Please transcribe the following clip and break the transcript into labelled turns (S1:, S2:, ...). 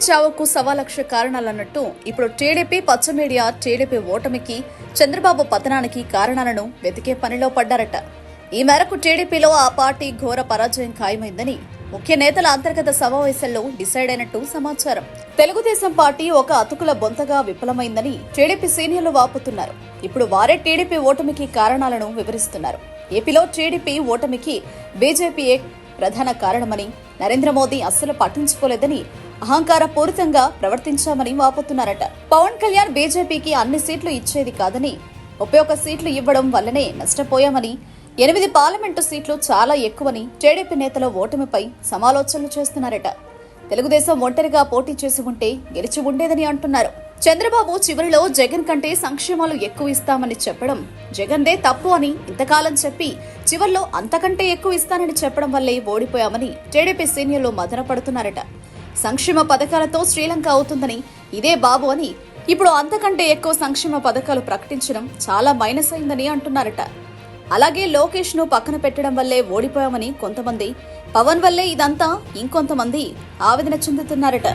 S1: చావుకు 1,00,000 కారణాలన్నట్టు ఇప్పుడు టీడీపీ పచ్చ మీడియా టీడీపీ ఓటమికి చంద్రబాబు పతనానికి కారణాలను వెతికే పనిలో పడ్డారట. ఈ మేరకు టీడీపీలో ఆ పార్టీ ఘోర పరాజయం ఖాయమైందని ముఖ్య నేతల అంతర్గత సమావేశంలో డిసైడ్ అయినట్టు సమాచారం. తెలుగుదేశం పార్టీ ఒక అతుకుల బొంతగా విఫలమైందని టీడీపీ సీనియర్లు వాపుతున్నారు. ఇప్పుడు వారే టీడీపీ ఓటమికి కారణాలను వివరిస్తున్నారు. ఏపీలో టీడీపీ ఓటమికి బీజేపీయే ప్రధాన కారణమని, నరేంద్ర మోదీ అస్సలు పట్టించుకోలేదని, అహంకారపూరితంగా ప్రవర్తించామని వాపోతున్నారట. పవన్ కళ్యాణ్ బీజేపీకి అన్ని సీట్లు ఇచ్చేది కాదని, 31 సీట్లు ఇవ్వడం వల్లనే నష్టపోయామని, 8 పార్లమెంటు సీట్లు చాలా ఎక్కువని టీడీపీ నేతల ఓటమిపై సమాలోచనలు చేస్తున్నారట. తెలుగుదేశం ఒంటరిగా పోటీ చేసి ఉంటే గెలిచి ఉండేదని అంటున్నారు. చంద్రబాబు చివరిలో జగన్ కంటే సంక్షేమాలు ఎక్కువ ఇస్తామని చెప్పడం, జగన్దే తప్పు అని ఇంతకాలం చెప్పి చివర్లో అంతకంటే ఎక్కువ ఇస్తానని చెప్పడం వల్లే ఓడిపోయామని టీడీపీ సీనియర్లు మదన పడుతున్నారట. సంక్షేమ పథకాలతో శ్రీలంక అవుతుందని, ఇదే బాబు అని ఇప్పుడు అంతకంటే ఎక్కువ సంక్షేమ పథకాలు ప్రకటించడం చాలా మైనస్ అయిందని అంటున్నారట. అలాగే లోకేష్ ను పక్కన పెట్టడం వల్లే ఓడిపోయామని కొంతమంది, పవన్ వల్లే ఇదంతా ఇంకొంతమంది ఆవేదన చెందుతున్నారట.